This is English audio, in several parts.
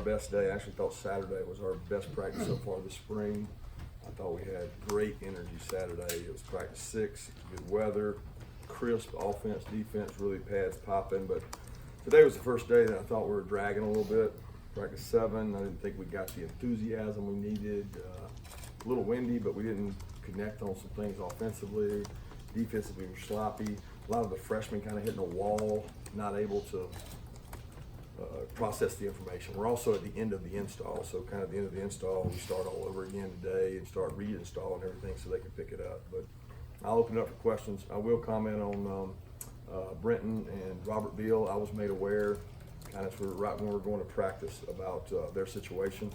best day. I actually thought Saturday was our best practice so far this spring. I thought we had great energy Saturday. It was practice 6, good weather, crisp offense, defense, really pads popping. But today was the first day that I thought we were dragging a little bit. Practice 7, I didn't think we got the enthusiasm we needed. A little windy, but we didn't connect on some things offensively. Defensively, we were sloppy. A lot of the freshmen kind of hitting a wall, not able to process the information. We're also at the end of the install, so kind of the end of the install, we start all over again today and start reinstalling everything so they can pick it up. But I'll open it up for questions. I will comment on Brenton and Robert Beal. I was made aware kind of right when we were going to practice about their situation.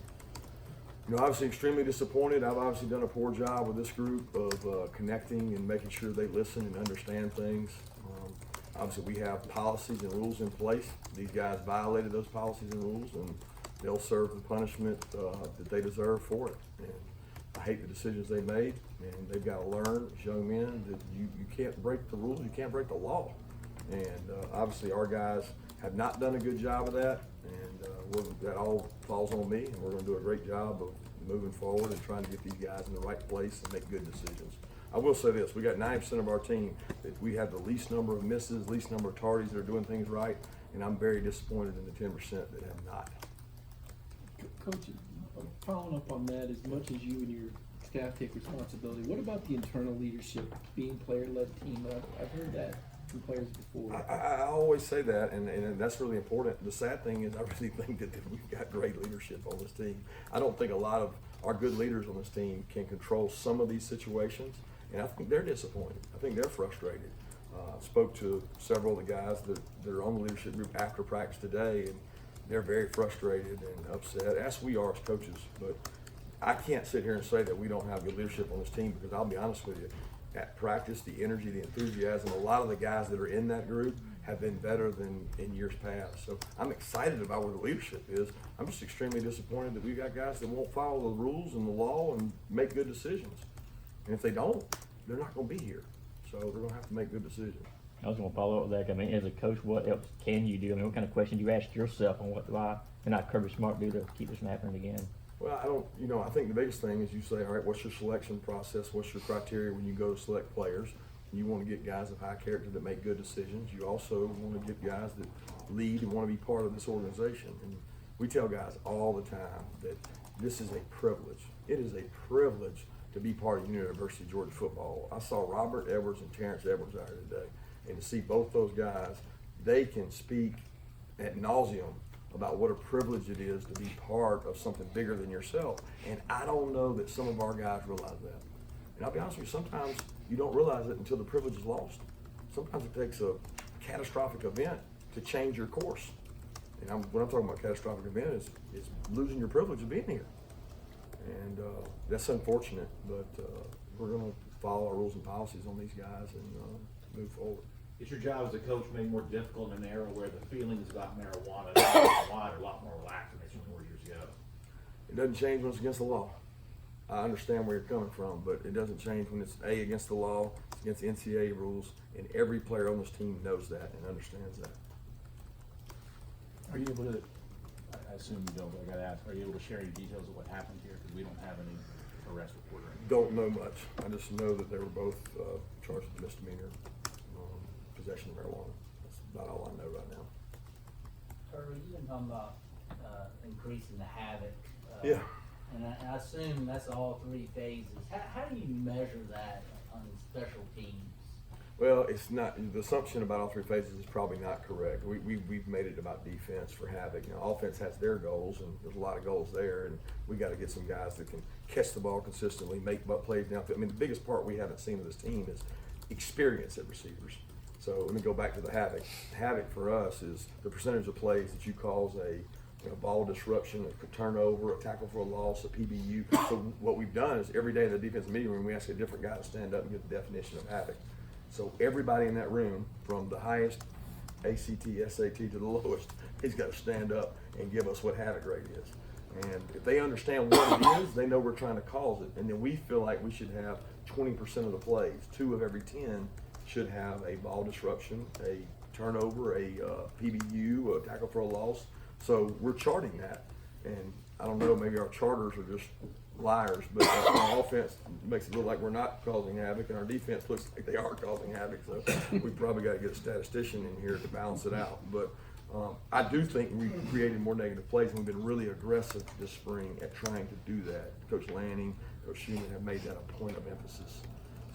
You know, obviously extremely disappointed. I've obviously done a poor job with this group of connecting and making sure they listen and understand things. Obviously, we have policies and rules in place. These guys violated those policies and rules, and they'll serve the punishment that they deserve for it. And I hate the decisions they made, and they've got to learn as young men that you can't break the rules, you can't break the law. And obviously, our guys have not done a good job of that, and that all falls on me, and we're going to do a great job of moving forward and trying to get these guys in the right place and make good decisions. I will say this, we got 90% of our team that we have the least number of misses, least number of tardies that are doing things right, and I'm very disappointed in the 10% that have not. Coach, following up on that, as much as you and your staff take responsibility, what about the internal leadership, being player-led team? I've heard that from players before. I always say that, and that's really important. The sad thing is I really think that we've got great leadership on this team. I don't think a lot of our good leaders on this team can control some of these situations. And I think they're disappointed. I think they're frustrated. Spoke to several of the guys that are on the leadership group after practice today, and they're very frustrated and upset, as we are as coaches. But I can't sit here and say that we don't have good leadership on this team, because I'll be honest with you, at practice, the energy, the enthusiasm, a lot of the guys that are in that group have been better than in years past. So I'm excited about where the leadership is. I'm just extremely disappointed that we got guys that won't follow the rules and the law and make good decisions. And if they don't, they're not going to be here. So they're going to have to make good decisions. I was going to follow up with that. I mean, as a coach, what else can you do? I mean, what kind of question do you ask yourself on why cannot Kirby Smart do to keep this from happening again? Well, I think the biggest thing is you say, all right, what's your selection process? What's your criteria when you go to select players? You want to get guys of high character that make good decisions. You also want to get guys that lead and want to be part of this organization. And we tell guys all the time that this is a privilege. It is a privilege to be part of University of Georgia football. I saw Robert Edwards and Terrence Edwards out here today, and to see both those guys, they can speak ad nauseum about what a privilege it is to be part of something bigger than yourself. And I don't know that some of our guys realize that. And I'll be honest with you, sometimes you don't realize it until the privilege is lost. Sometimes it takes a catastrophic event to change your course. And when I'm talking about catastrophic event is losing your privilege of being here. And that's unfortunate, but we're going to follow our rules and policies on these guys and move forward. Is your job as a coach made more difficult in an era where the feelings about marijuana are a lot more relaxed than they were years ago? It doesn't change when it's against the law. I understand where you're coming from, but it doesn't change when it's against the law, it's against NCAA rules, and every player on this team knows that and understands that. Are you able to, I assume you don't, but I gotta ask, are you able to share any details of what happened here? Because we don't have any arrest report or anything. Don't know much. I just know that they were both charged with misdemeanor possession of marijuana. That's about all I know right now. Kirby, you've been talking about increasing the havoc. Yeah. And I assume that's all 3 phases. How do you measure that on special teams? Well, it's not, the assumption about all 3 phases is probably not correct. We've made it about defense for havoc. You know, offense has their goals, and there's a lot of goals there, and we got to get some guys that can catch the ball consistently, make plays down. I mean, the biggest part we haven't seen of this team is experience at receivers. So let me go back to the havoc. Havoc for us is the percentage of plays that you cause a ball disruption, a turnover, a tackle for a loss, a PBU. So what we've done is every day in the defensive meeting room, we ask a different guy to stand up and give the definition of havoc. So everybody in that room, from the highest ACT, SAT to the lowest, he's got to stand up and give us what havoc rate is. And if they understand what it is, they know we're trying to cause it. And then we feel like we should have 20% of the plays. 2 of every 10 should have a ball disruption, a turnover, a PBU, a tackle for a loss. So we're charting that. And I don't know, maybe our charters are just liars, but our offense makes it look like we're not causing havoc, and our defense looks like they are causing havoc. So we probably got to get a statistician in here to balance it out. But I do think we created more negative plays, and we've been really aggressive this spring at trying to do that. Coach Lanning, Coach Schumann have made that a point of emphasis.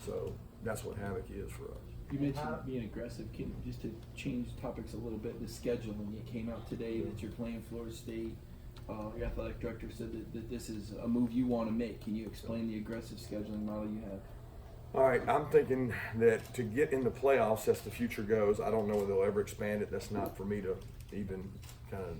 So that's what havoc is for us. You mentioned being aggressive. Just to change topics a little bit, the scheduling. It came out today that you're playing Florida State. Your athletic director said that this is a move you want to make. Can you explain the aggressive scheduling model you have? All right, I'm thinking that to get in the playoffs as the future goes, I don't know whether they'll ever expand it. That's not for me to even kind of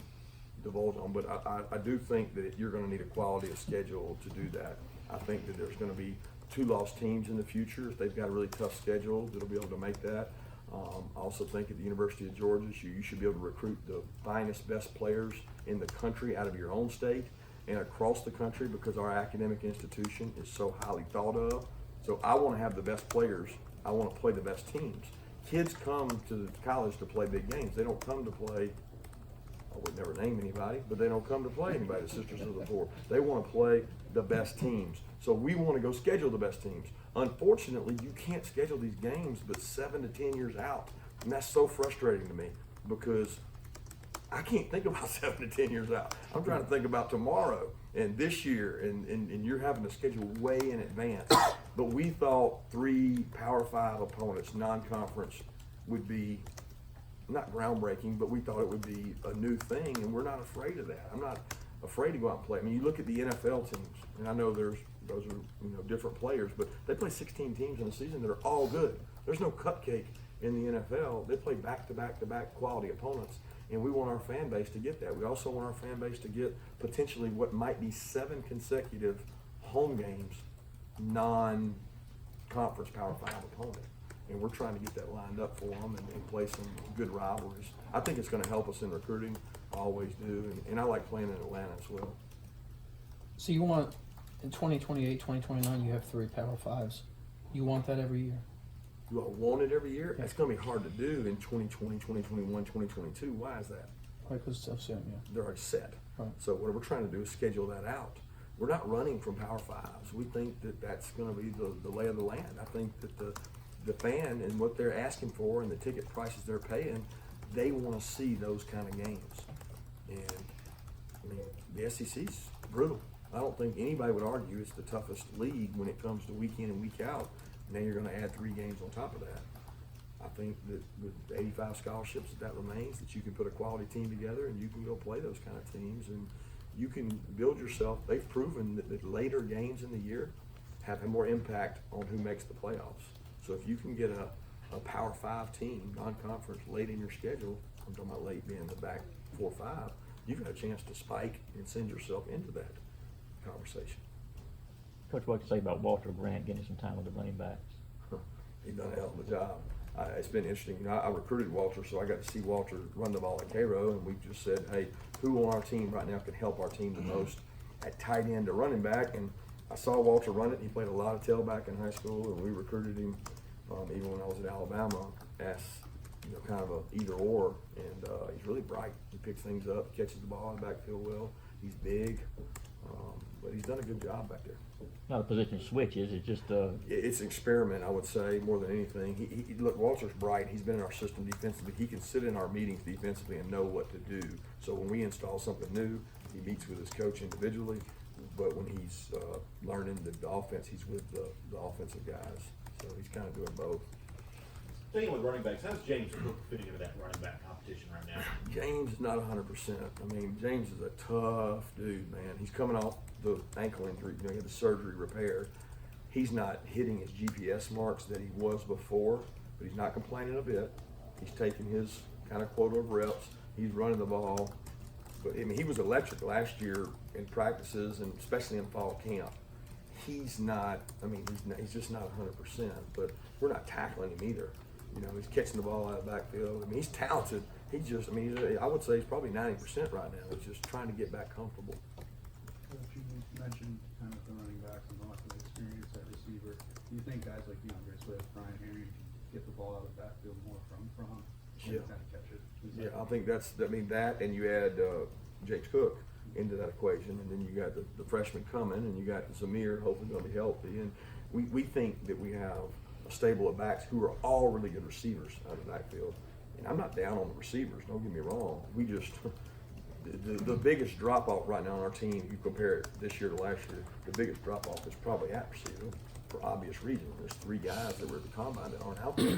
divulge on, but I do think that you're going to need a quality of schedule to do that. I think that there's going to be 2 lost teams in the future. If they've got a really tough schedule, that'll be able to make that. I also think at the University of Georgia, you should be able to recruit the finest, best players in the country out of your own state and across the country, because our academic institution is so highly thought of. So I want to have the best players. I want to play the best teams. Kids come to college to play big games. They don't come to play, I would never name anybody, but they don't come to play anybody, the Sisters of the Poor. They want to play the best teams. So we want to go schedule the best teams. Unfortunately, you can't schedule these games but 7 to 10 years out. And that's so frustrating to me, because I can't think about 7 to 10 years out. I'm trying to think about tomorrow and this year, and you're having to schedule way in advance. But we thought 3 Power 5 opponents, non-conference, would be not groundbreaking, but we thought it would be a new thing, and we're not afraid of that. I'm not afraid to go out and play. I mean, you look at the NFL teams, and I know those are different players, but they play 16 teams in a season that are all good. There's no cupcake in the NFL. They play back-to-back quality opponents, and we want our fan base to get that. We also want our fan base to get potentially what might be 7 consecutive home games, non-conference Power 5 opponent. And we're trying to get that lined up for them and play some good rivalries. I think it's going to help us in recruiting. I always do. And I like playing in Atlanta as well. So you want, in 2028, 2029, you have 3 Power 5s. You want that every year? Do I want it every year? That's going to be hard to do in 2020, 2021, 2022. Why is that? Right, because it's so soon, yeah. They're already set. Right. So what we're trying to do is schedule that out. We're not running from Power 5s. We think that that's going to be the lay of the land. I think that the fan and what they're asking for and the ticket prices they're paying, they want to see those kind of games. And I mean, the SEC's brutal. I don't think anybody would argue it's the toughest league when it comes to week in and week out. Now you're going to add 3 games on top of that. I think that with 85 scholarships, that remains, that you can put a quality team together and you can go play those kind of teams, and you can build yourself. They've proven that later games in the year have more impact on who makes the playoffs. So if you can get a Power 5 team, non-conference, late in your schedule, I'm talking about late being the back 4 or 5, you've got a chance to spike and send yourself into that conversation. Coach, what do you say about Walter Grant getting some time with the running backs? He's done a hell of a job. It's been interesting. You know, I recruited Walter, so I got to see Walter run the ball at Cairo, and we just said, hey, who on our team right now can help our team the most at tight end to running back? And I saw Walter run it. He played a lot of tailback in high school, and we recruited him even when I was at Alabama as kind of a either or. And he's really bright. He picks things up, catches the ball in the backfield well. He's big, but he's done a good job back there. Not a position switches, it's just It's an experiment, I would say, more than anything. He look, Walter's bright. He's been in our system defensively. He can sit in our meetings defensively and know what to do. So when we install something new, he meets with his coach individually. But when he's learning the offense, he's with the offensive guys. So he's kind of doing both. Staying with running backs, how's James Cook fitting into that running back competition right now? James is not 100%. I mean, James is a tough dude, man. He's coming off the ankle injury. He had the surgery repair. He's not hitting his GPS marks that he was before, but he's not complaining a bit. He's taking his kind of quota of reps. He's running the ball. But I mean, he was electric last year in practices and especially in fall camp. He's not. I mean, he's just not 100%. But we're not tackling him either. He's catching the ball out of the backfield. I mean, he's talented. He just. I mean, I would say he's probably 90% right now. He's just trying to get back comfortable. Coach, you mentioned kind of the running backs and lots of experience at receiver. Do you think guys like DeAndre Swift, Brian Herring can get the ball out of the backfield more from Yeah. kind of catch it? Yeah, I think that's. I mean, that, and you add James Cook. into that equation, and then you got the freshman coming, and you got Zamir hopefully going to be healthy, and we think that we have a stable of backs who are all really good receivers out of the backfield. And I'm not down on the receivers, don't get me wrong. We just the biggest drop off right now on our team, if you compare it this year to last year, the biggest drop off is probably at receiver for obvious reasons. There's 3 guys that were at the combine that aren't out there.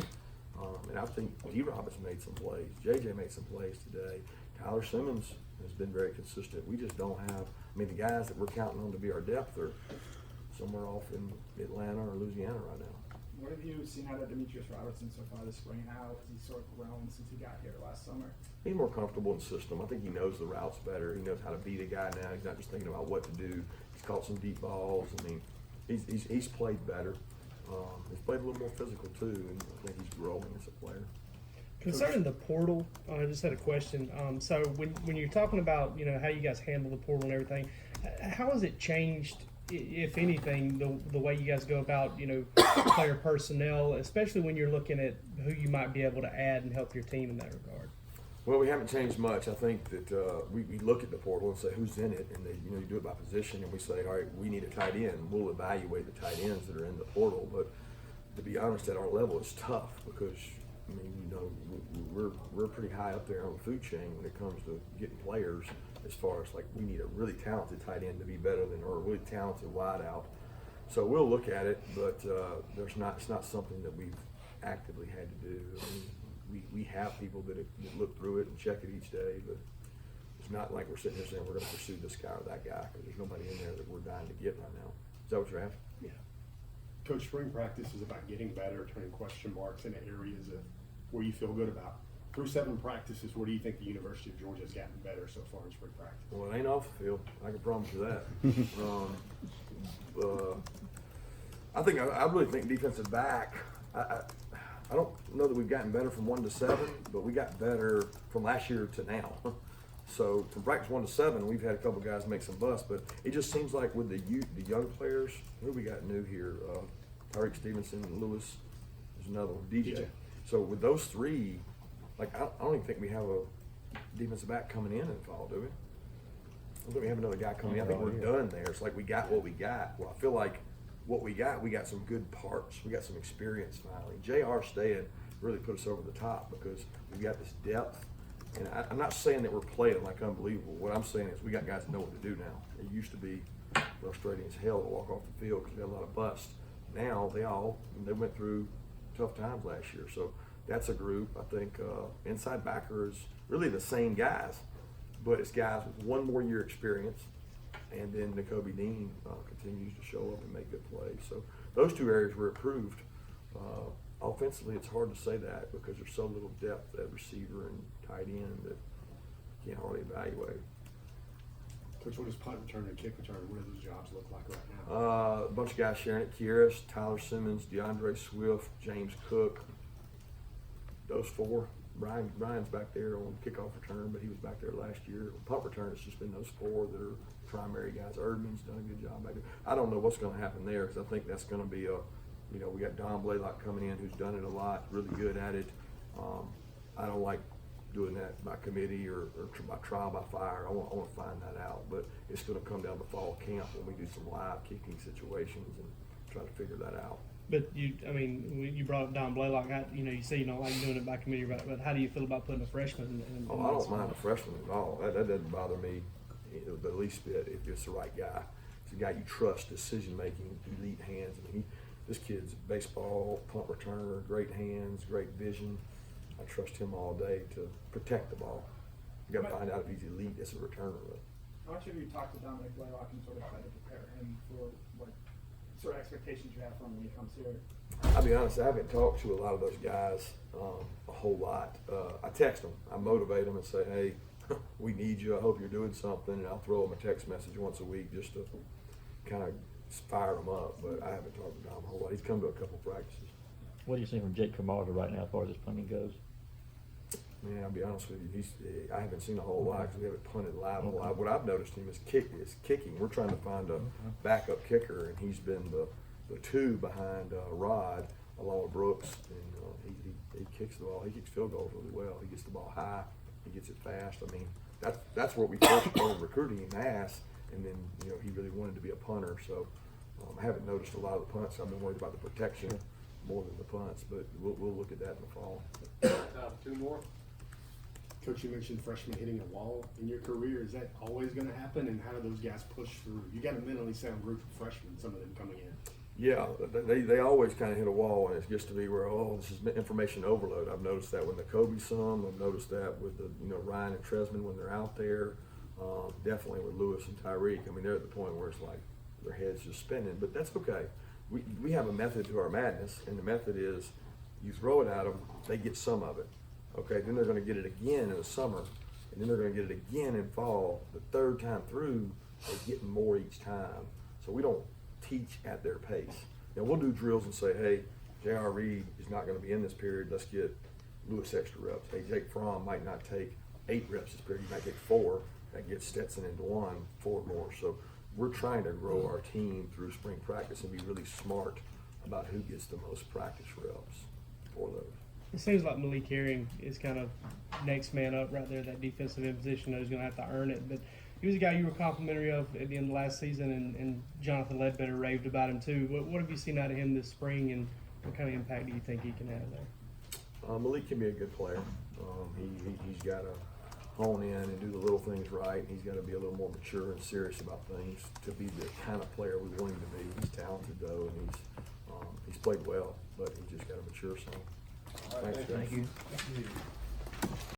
And I think D-Rob has made some plays. JJ made some plays today. Tyler Simmons has been very consistent. We just don't have, the guys that we're counting on to be our depth are somewhere off in Atlanta or Louisiana right now. What have you seen out of Demetrius Robertson so far this spring? How has he sort of grown since he got here last summer? He's more comfortable in the system. I think he knows the routes better. He knows how to beat a guy now. He's not just thinking about what to do. He's caught some deep balls. He's played better. He's played a little more physical too, and I think he's growing as a player. Concerning the portal, I just had a question. So when you're talking about how you guys handle the portal and everything, how has it changed, if anything, the way you guys go about player personnel, especially when you're looking at who you might be able to add and help your team in that regard? Well, we haven't changed much. I think that we look at the portal and say who's in it, and you do it by position, and we say, all right, we need a tight end. We'll evaluate the tight ends that are in the portal, but to be honest, at our level, it's tough because we're pretty high up there on the food chain when it comes to getting players. As far as we need a really talented tight end to be better than, or a really talented wide out. So we'll look at it, but it's not something that we've actively had to do. We have people that look through it and check it each day, but it's not like we're sitting here saying we're going to pursue this guy or that guy, because there's nobody in there that we're dying to get right now. Is that what you're asking? Yeah. Coach, spring practice is about getting better, turning question marks into areas of where you feel good about. Through 7 practices, where do you think the University of Georgia has gotten better so far in spring practice? Well, it ain't off the field. I can promise you that. I really think defensive back. I don't know that we've gotten better from 1 to 7, but we got better from last year to now. So from practice 1 to 7, we've had a couple guys make some busts, but it just seems like with the young players, who we got new here? Tyreek Stevenson, Lewis. There's another one, DJ. So with those 3. I don't even think we have a defensive back coming in the fall, do we? I don't think we have another guy coming in. I think we're done there. It's like we got what we got. Well, I feel like what we got some good parts. We got some experience finally. JR staying really put us over the top because we got this depth. And I'm not saying that we're playing like unbelievable. What I'm saying is we got guys that know what to do now. It used to be frustrating as hell to walk off the field because we had a lot of busts. Now they went through tough times last year. So that's a group. I think inside backer is really the same guys, but it's guys with 1 more year experience, and then N'Kobe Dean continues to show up and make good plays. So those 2 areas were improved. Offensively, it's hard to say that because there's so little depth at receiver and tight end that you can't hardly evaluate. Coach, what does punt return and kick return, what do those jobs look like right now? A bunch of guys sharing it. Kyrus, Tyler Simmons, DeAndre Swift, James Cook. Those 4. Brian's back there on kickoff return, but he was back there last year. Punt return, it's just been those 4 that are primary guys. Erdman's done a good job back there. I don't know what's going to happen there because I think that's going to be we got Don Blaylock coming in who's done it a lot, really good at it. I don't like doing that by committee or by trial by fire. I want to find that out, but it's going to come down to fall camp when we do some live kicking situations and try to figure that out. But you brought up Don Blaylock. You say you don't like doing it by committee, but how do you feel about putting a freshman in? I don't mind a freshman at all. That doesn't bother me the least bit if it's the right guy. It's a guy you trust, decision making, elite hands. This kid's baseball, punt returner, great hands, great vision. I trust him all day to protect the ball. You got to find out if he's elite as a returner. How much have you talked to Dominic Blaylock and sort of tried to prepare him for what sort of expectations you have from him when he comes here? I'll be honest, I haven't talked to a lot of those guys a whole lot. I text them. I motivate them and say, hey, we need you. I hope you're doing something. And I'll throw them a text message once a week just to kind of fire them up. But I haven't talked to Dom a whole lot. He's come to a couple practices. What do you see from Jake Camargo right now as far as his punting goes? Man, I'll be honest with you. I haven't seen a whole lot because we haven't punted live a lot. What I've noticed him is kicking. We're trying to find a backup kicker, and he's been the 2 behind Rod along with Brooks. And he kicks the ball. He kicks field goals really well. He gets the ball high. He gets it fast. that's what we first started recruiting him as, and then, you know, he really wanted to be a punter, so, I haven't noticed a lot of the punts. I've been worried about the protection more than the punts, but we'll look at that in the fall. Two more. Coach, you mentioned freshmen hitting a wall in your career. Is that always gonna happen, and how do those guys push through? You got a mentally sound group of freshmen, some of them coming in. Yeah, they always kind of hit a wall, and it gets to be where, oh, this is information overload. I've noticed that with the Kobe some. I've noticed that with the, you know, Ryan and Tresman when they're out there. Definitely with Lewis and Tyreek. I mean, they're at the point where it's like their heads just spinning, but that's okay. We have a method to our madness, and the method is you throw it at them, they get some of it. Okay, then they're going to get it again in the summer, and then they're going to get it again in fall. The third time through, they're getting more each time. So we don't teach at their pace. You know, we'll do drills and say, hey, J.R. Reed is not going to be in this period. Let's get Lewis extra reps. Hey, Jake Fromm might not take 8 reps this period. He might take 4. That gets Stetson into 4 more. So we're trying to grow our team through spring practice and be really smart about who gets the most practice reps for those. It seems like Malik Herring is kind of next man up right there, that defensive end position. He's going to have to earn it. But he was a guy you were complimentary of at the end of last season, and Jonathan Ledbetter raved about him too. What have you seen out of him this spring, and what kind of impact do you think he can have there? Malik can be a good player. He's got to hone in and do the little things right. He's got to be a little more mature and serious about things to be the kind of player we want him to be. He's talented though, and he's played well, but he's just got to mature some. All right, Thanks, Thank guys. you.